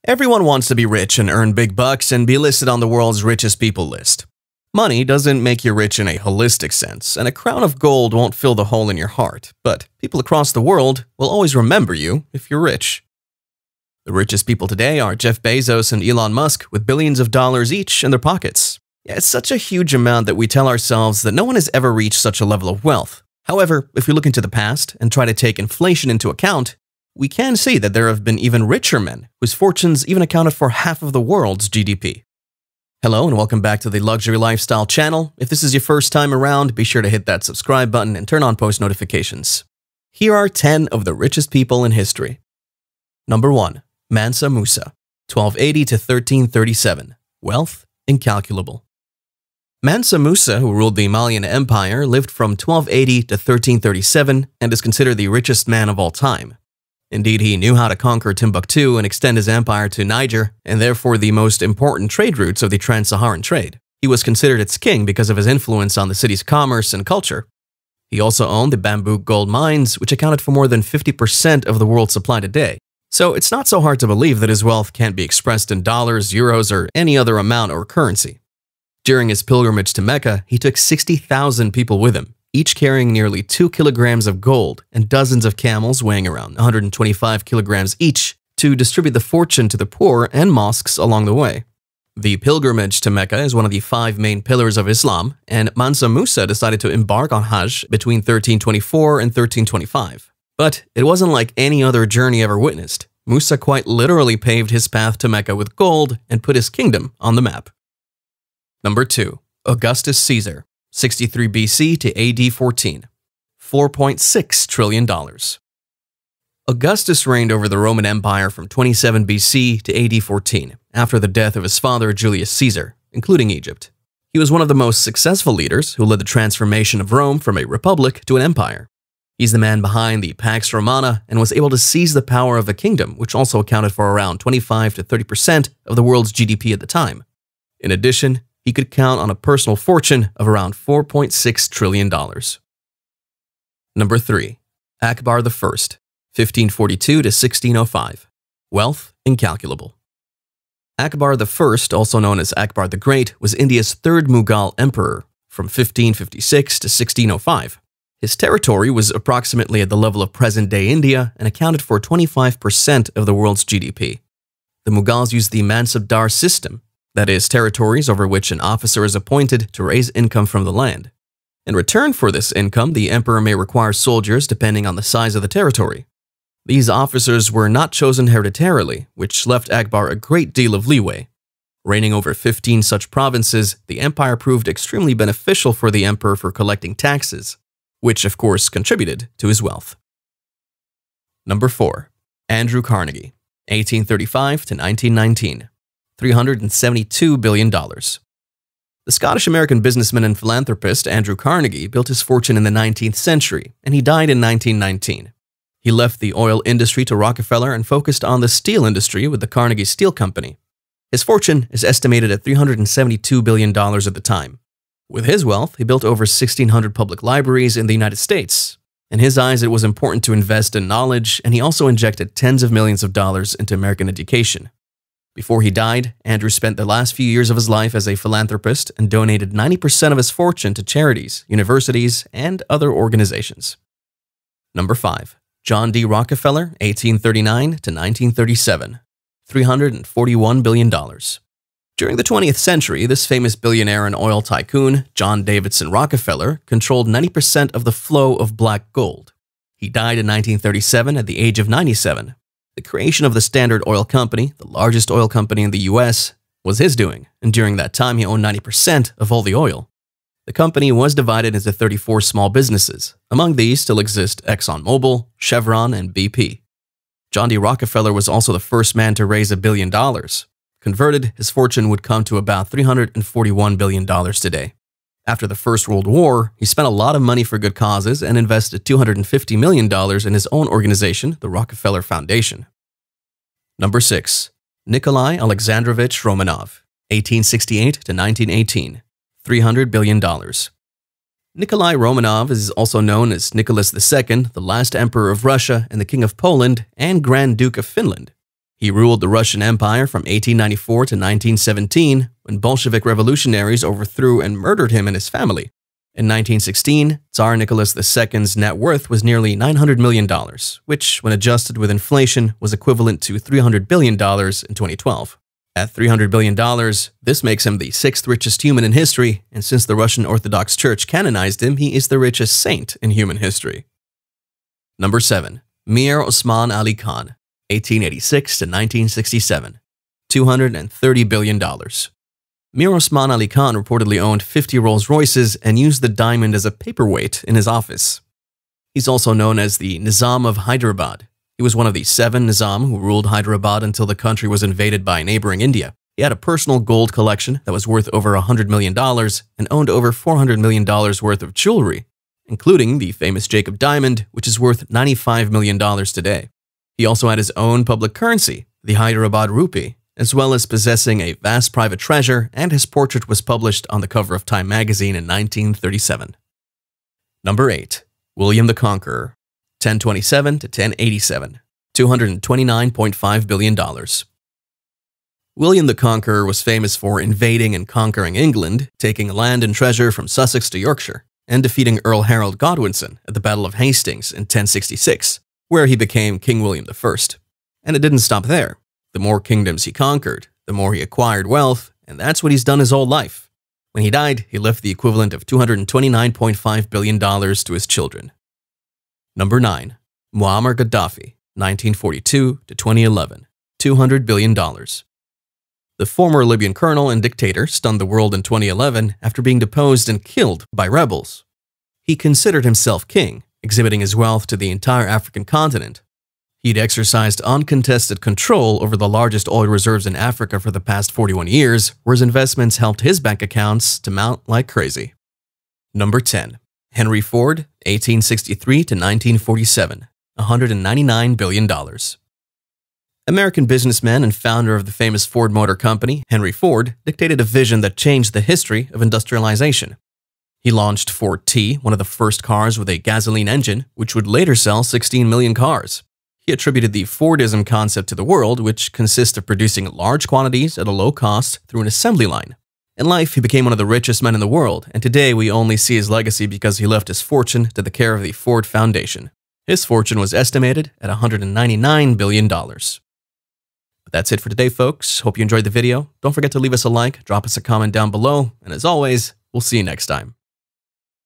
Everyone wants to be rich and earn big bucks and be listed on the world's richest people list. Money doesn't make you rich in a holistic sense, and a crown of gold won't fill the hole in your heart, but people across the world will always remember you if you're rich. The richest people today are Jeff Bezos and Elon Musk, with billions of dollars each in their pockets. Yeah, it's such a huge amount that we tell ourselves that no one has ever reached such a level of wealth. However, if we look into the past and try to take inflation into account, we can see that there have been even richer men whose fortunes even accounted for half of the world's GDP. Hello and welcome back to the Luxury Lifestyle channel. If this is your first time around, be sure to hit that subscribe button and turn on post notifications. Here are 10 of the richest people in history. Number 1. Mansa Musa, 1280 to 1337. Wealth incalculable. Mansa Musa, who ruled the Malian Empire, lived from 1280 to 1337 and is considered the richest man of all time. Indeed, he knew how to conquer Timbuktu and extend his empire to Niger, and therefore the most important trade routes of the trans-Saharan trade. He was considered its king because of his influence on the city's commerce and culture. He also owned the Bambouk gold mines, which accounted for more than 50% of the world's supply today. So it's not so hard to believe that his wealth can't be expressed in dollars, euros, or any other amount or currency. During his pilgrimage to Mecca, he took 60,000 people with him, each carrying nearly 2 kilograms of gold and dozens of camels weighing around 125 kilograms each to distribute the fortune to the poor and mosques along the way. The pilgrimage to Mecca is one of the 5 main pillars of Islam, and Mansa Musa decided to embark on Hajj between 1324 and 1325. But it wasn't like any other journey ever witnessed. Musa quite literally paved his path to Mecca with gold and put his kingdom on the map. Number 2. Augustus Caesar, 63 BC to AD 14. $4.6 trillion. Augustus reigned over the Roman Empire from 27 BC to AD 14, after the death of his father Julius Caesar, including Egypt. He was one of the most successful leaders who led the transformation of Rome from a republic to an empire. He's the man behind the Pax Romana and was able to seize the power of the kingdom, which also accounted for around 25 to 30% of the world's GDP at the time. In addition, he could count on a personal fortune of around $4.6 trillion. Number 3. Akbar the First, 1542 to 1605. Wealth incalculable. Akbar the First, also known as Akbar the Great, was India's third Mughal emperor from 1556 to 1605. His territory was approximately at the level of present-day India and accounted for 25% of the world's GDP. The Mughals used the Mansabdar system, that is, territories over which an officer is appointed to raise income from the land. In return for this income, the emperor may require soldiers depending on the size of the territory. These officers were not chosen hereditarily, which left Akbar a great deal of leeway. Reigning over 15 such provinces, the empire proved extremely beneficial for the emperor for collecting taxes, which of course contributed to his wealth. Number 4. Andrew Carnegie, 1835 to 1919. $372 billion. The Scottish-American businessman and philanthropist Andrew Carnegie built his fortune in the 19th century, and he died in 1919. He left the oil industry to Rockefeller and focused on the steel industry with the Carnegie Steel Company. His fortune is estimated at $372 billion at the time. With his wealth, he built over 1,600 public libraries in the United States. In his eyes, it was important to invest in knowledge, and he also injected tens of millions of dollars into American education. Before he died, Andrew spent the last few years of his life as a philanthropist and donated 90% of his fortune to charities, universities, and other organizations. Number 5. John D Rockefeller, 1839 to 1937. $341 billion. During the 20th century, this famous billionaire and oil tycoon, John Davidson Rockefeller, controlled 90% of the flow of black gold. He died in 1937 at the age of 97. The creation of the Standard Oil Company, the largest oil company in the US, was his doing, and during that time he owned 90% of all the oil. The company was divided into 34 small businesses. Among these still exist ExxonMobil, Chevron, and BP. John D. Rockefeller was also the first man to raise $1 billion. Converted, his fortune would come to about $341 billion today. After the First World War, he spent a lot of money for good causes and invested $250 million in his own organization, the Rockefeller Foundation. Number 6. Nikolai Alexandrovich Romanov, 1868 to 1918. $300 billion. Nikolai Romanov is also known as Nicholas II, the last Emperor of Russia and the King of Poland and Grand Duke of Finland. He ruled the Russian Empire from 1894 to 1917, when Bolshevik revolutionaries overthrew and murdered him and his family. In 1916, Tsar Nicholas II's net worth was nearly $900 million, which, when adjusted with inflation, was equivalent to $300 billion in 2012. At $300 billion, this makes him the sixth richest human in history, and since the Russian Orthodox Church canonized him, he is the richest saint in human history. Number 7. Mir Osman Ali Khan, 1886 to 1967, $230 billion. Mir Osman Ali Khan reportedly owned 50 Rolls-Royces and used the diamond as a paperweight in his office. He's also known as the Nizam of Hyderabad. He was one of the 7 Nizam who ruled Hyderabad until the country was invaded by neighboring India. He had a personal gold collection that was worth over $100 million and owned over $400 million worth of jewelry, including the famous Jacob diamond, which is worth $95 million today. He also had his own public currency, the Hyderabad rupee, as well as possessing a vast private treasure, and his portrait was published on the cover of Time magazine in 1937. Number 8. William the Conqueror, 1027 to 1087, $229.5 billion. William the Conqueror was famous for invading and conquering England, taking land and treasure from Sussex to Yorkshire, and defeating Earl Harold Godwinson at the Battle of Hastings in 1066, where he became King William I. And it didn't stop there. The more kingdoms he conquered, the more he acquired wealth, and that's what he's done his whole life. When he died, he left the equivalent of $229.5 billion to his children. Number 9. Muammar Gaddafi, 1942 to 2011, $200 billion. The former Libyan colonel and dictator stunned the world in 2011 after being deposed and killed by rebels. He considered himself king, exhibiting his wealth to the entire African continent. He'd exercised uncontested control over the largest oil reserves in Africa for the past 41 years, where his investments helped his bank accounts to mount like crazy. Number 10. Henry Ford, 1863 to 1947, $199 billion. American businessman and founder of the famous Ford Motor Company, Henry Ford, dictated a vision that changed the history of industrialization. He launched Ford T, one of the first cars with a gasoline engine, which would later sell 16 million cars. He attributed the Fordism concept to the world, which consists of producing large quantities at a low cost through an assembly line. In life, he became one of the richest men in the world, and today we only see his legacy because he left his fortune to the care of the Ford Foundation. His fortune was estimated at $199 billion. But that's it for today, folks. Hope you enjoyed the video. Don't forget to leave us a like, drop us a comment down below, and as always, we'll see you next time.